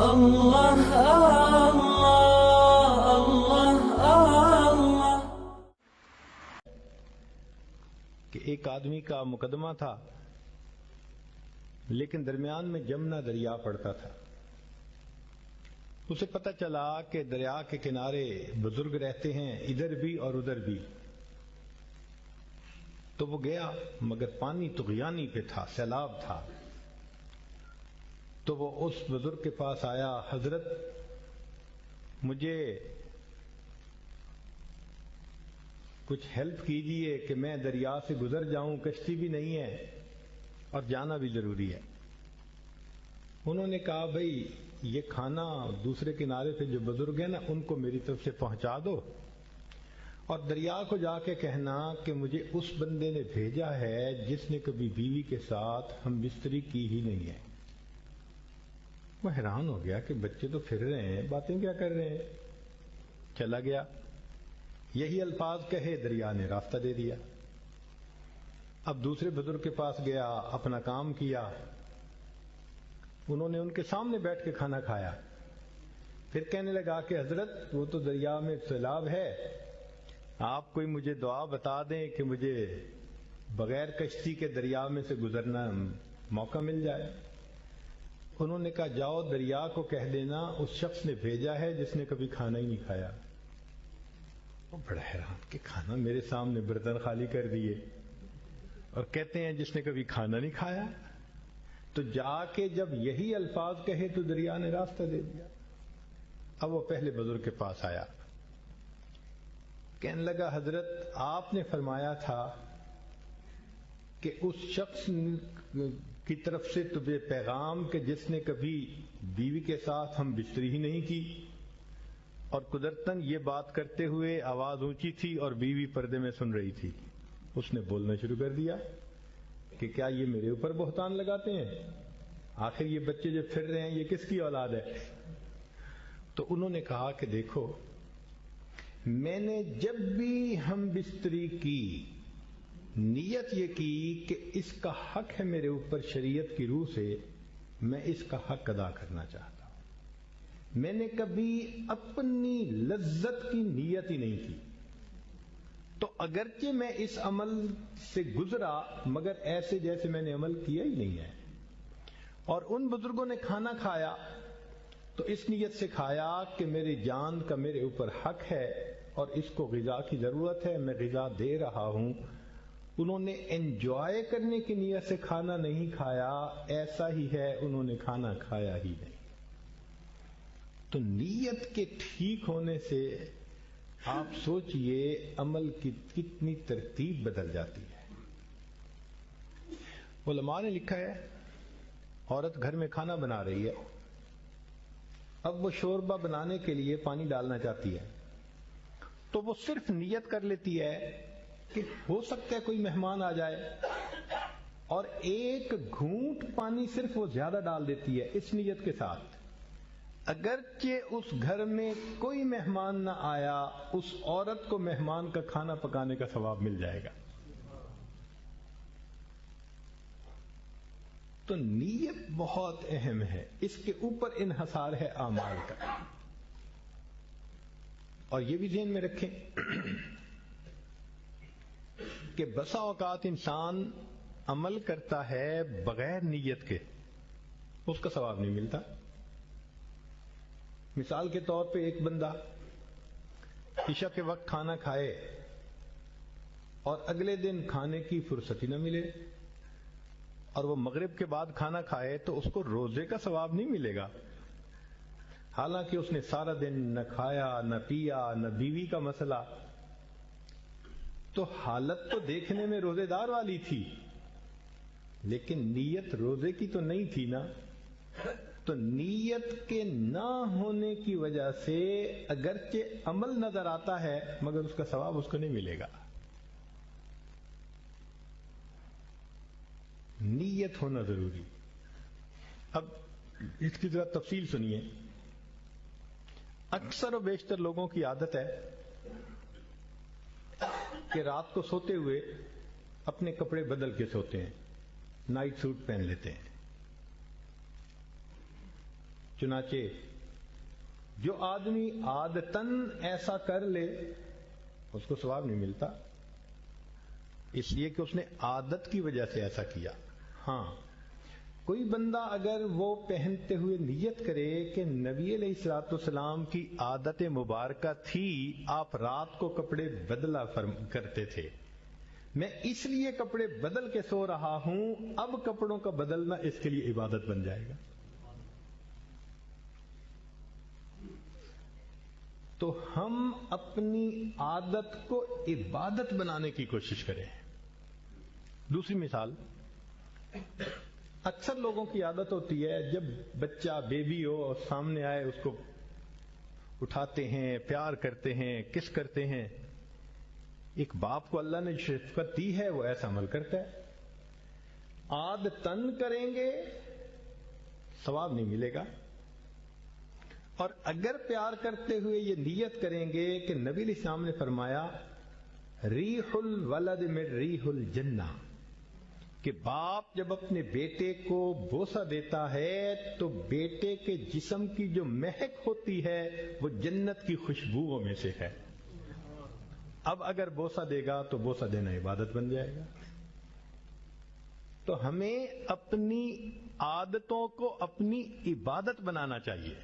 اللہ اللہ اللہ۔ کہ ایک آدمی کا مقدمہ تھا، لیکن درمیان میں جمنا دریا پڑتا تھا۔ اسے پتہ چلا کہ دریا کے کنارے بزرگ رہتے ہیں، ادھر بھی اور ادھر بھی۔ تو وہ گیا، مگر پانی طغیانی پہ تھا، سیلاب تھا۔ تو وہ اس بزرگ کے پاس آیا، حضرت مجھے کچھ ہیلپ کیجئے کہ میں دریا سے گزر جاؤں، کشتی بھی نہیں ہے اور جانا بھی ضروری ہے۔ انہوں نے کہا بھئی یہ کھانا دوسرے کنارے پہ جو بزرگ ہیں نا، ان کو میری طرف سے پہنچا دو، اور دریا کو جا کے کہنا کہ مجھے اس بندے نے بھیجا ہے جس نے کبھی بیوی کے ساتھ ہم بستری کی ہی نہیں ہے۔ وہ حیران ہو گیا کہ بچے تو پھر رہے ہیں، باتیں کیا کر رہے ہیں۔ چلا گیا، یہی الفاظ کہے دریا نے راستہ دے دیا۔ اب دوسرے بزرگ کے پاس گیا، اپنا کام کیا، انہوں نے ان کے سامنے بیٹھ کے کھانا کھایا۔ پھر کہنے لگا کہ حضرت وہ تو دریا میں سیلاب ہے، آپ کوئی مجھے دعا بتا دیں کہ مجھے بغیر کشتی کے دریا میں سے گزرنا موقع مل جائے۔ انہوں نے کہا جاؤ دریا کو کہہ دینا اس شخص نے بھیجا ہے جس نے کبھی کھانا ہی نہیں کھایا۔ وہ بڑا حیران کہ کھانا میرے سامنے برتن خالی کر دیے اور کہتے ہیں جس نے کبھی کھانا نہیں کھایا۔ تو جا کے جب یہی الفاظ کہے تو دریا نے راستہ دے دیا۔ اب وہ پہلے بزرگ کے پاس آیا، کہنے لگا حضرت آپ نے فرمایا تھا کہ اس شخص کی طرف سے تجھے پیغام کہ جس نے کبھی بیوی کے ساتھ ہم بستری ہی نہیں کی، اور قدرتاً یہ بات کرتے ہوئے آواز اونچی تھی اور بیوی پردے میں سن رہی تھی۔ اس نے بولنا شروع کر دیا کہ کیا یہ میرے اوپر بہتان لگاتے ہیں؟ آخر یہ بچے جو پھر رہے ہیں یہ کس کی اولاد ہے؟ تو انہوں نے کہا کہ دیکھو میں نے جب بھی ہم بستری کی نیت یہ کی کہ اس کا حق ہے میرے اوپر شریعت کی روح سے، میں اس کا حق ادا کرنا چاہتا ہوں۔ میں نے کبھی اپنی لذت کی نیت ہی نہیں کی۔ تو اگرچہ میں اس عمل سے گزرا مگر ایسے جیسے میں نے عمل کیا ہی نہیں ہے۔ اور ان بزرگوں نے کھانا کھایا تو اس نیت سے کھایا کہ میری جان کا میرے اوپر حق ہے اور اس کو غذا کی ضرورت ہے، میں غذا دے رہا ہوں۔ انہوں نے انجوائے کرنے کی نیت سے کھانا نہیں کھایا، ایسا ہی ہے انہوں نے کھانا کھایا ہی نہیں۔ تو نیت کے ٹھیک ہونے سے آپ سوچئے عمل کی کتنی ترتیب بدل جاتی ہے۔ علماء نے لکھا ہے عورت گھر میں کھانا بنا رہی ہے، اب وہ شوربہ بنانے کے لیے پانی ڈالنا چاہتی ہے، تو وہ صرف نیت کر لیتی ہے کہ ہو سکتا ہے کوئی مہمان آ جائے، اور ایک گھونٹ پانی صرف وہ زیادہ ڈال دیتی ہے اس نیت کے ساتھ اگرچہ اس گھر میں کوئی مہمان نہ آیا، اس عورت کو مہمان کا کھانا پکانے کا ثواب مل جائے گا۔ تو نیت بہت اہم ہے، اس کے اوپر انحصار ہے اعمال کا۔ اور یہ بھی ذہن میں رکھیں کہ بسا اوقات انسان عمل کرتا ہے بغیر نیت کے، اس کا ثواب نہیں ملتا۔ مثال کے طور پہ ایک بندہ عشاء کے وقت کھانا کھائے اور اگلے دن کھانے کی فرصت ہی نہ ملے، اور وہ مغرب کے بعد کھانا کھائے تو اس کو روزے کا ثواب نہیں ملے گا، حالانکہ اس نے سارا دن نہ کھایا نہ پیا نہ بیوی کا مسئلہ۔ تو حالت تو دیکھنے میں روزے دار والی تھی، لیکن نیت روزے کی تو نہیں تھی نا۔ تو نیت کے نہ ہونے کی وجہ سے اگرچہ عمل نظر آتا ہے مگر اس کا ثواب اس کو نہیں ملے گا۔ نیت ہونا ضروری۔ اب اس کی ذرا تفصیل سنیے۔ اکثر و بیشتر لوگوں کی عادت ہے کہ رات کو سوتے ہوئے اپنے کپڑے بدل کے سوتے ہیں، نائٹ سوٹ پہن لیتے ہیں۔ چنانچہ جو آدمی عادتاً ایسا کر لے اس کو ثواب نہیں ملتا، اس لیے کہ اس نے عادت کی وجہ سے ایسا کیا۔ ہاں کوئی بندہ اگر وہ پہنتے ہوئے نیت کرے کہ نبی علیہ الصلوۃ والسلام کی عادت مبارکہ تھی آپ رات کو کپڑے بدلا کرتے تھے، میں اس لیے کپڑے بدل کے سو رہا ہوں، اب کپڑوں کا بدلنا اس کے لیے عبادت بن جائے گا۔ تو ہم اپنی عادت کو عبادت بنانے کی کوشش کریں۔ دوسری مثال، اکثر لوگوں کی عادت ہوتی ہے جب بچہ بیبی ہو اور سامنے آئے اس کو اٹھاتے ہیں، پیار کرتے ہیں، کس کرتے ہیں۔ ایک باپ کو اللہ نے شفقت دی ہے، وہ ایسا عمل کرتا ہے۔ عادتاً کریں گے ثواب نہیں ملے گا، اور اگر پیار کرتے ہوئے یہ نیت کریں گے کہ نبی علیہ السلام نے فرمایا ریح الولد من ریح الجنہ، کہ باپ جب اپنے بیٹے کو بوسہ دیتا ہے تو بیٹے کے جسم کی جو مہک ہوتی ہے وہ جنت کی خوشبوؤں میں سے ہے۔ اب اگر بوسہ دے گا تو بوسہ دینا عبادت بن جائے گا۔ تو ہمیں اپنی عادتوں کو اپنی عبادت بنانا چاہیے،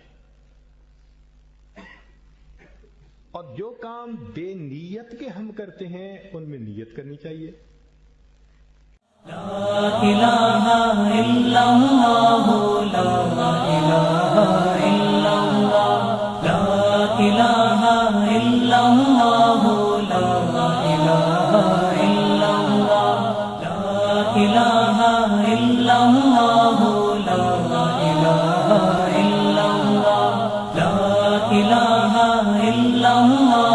اور جو کام بے نیت کے ہم کرتے ہیں ان میں نیت کرنی چاہیے۔ لا الہ الا اللہ، لا الہ الا اللہ، لا الہ الا اللہ، لا الہ الا اللہ، لا الہ الا اللہ، لا الہ الا اللہ، لا الہ الا اللہ۔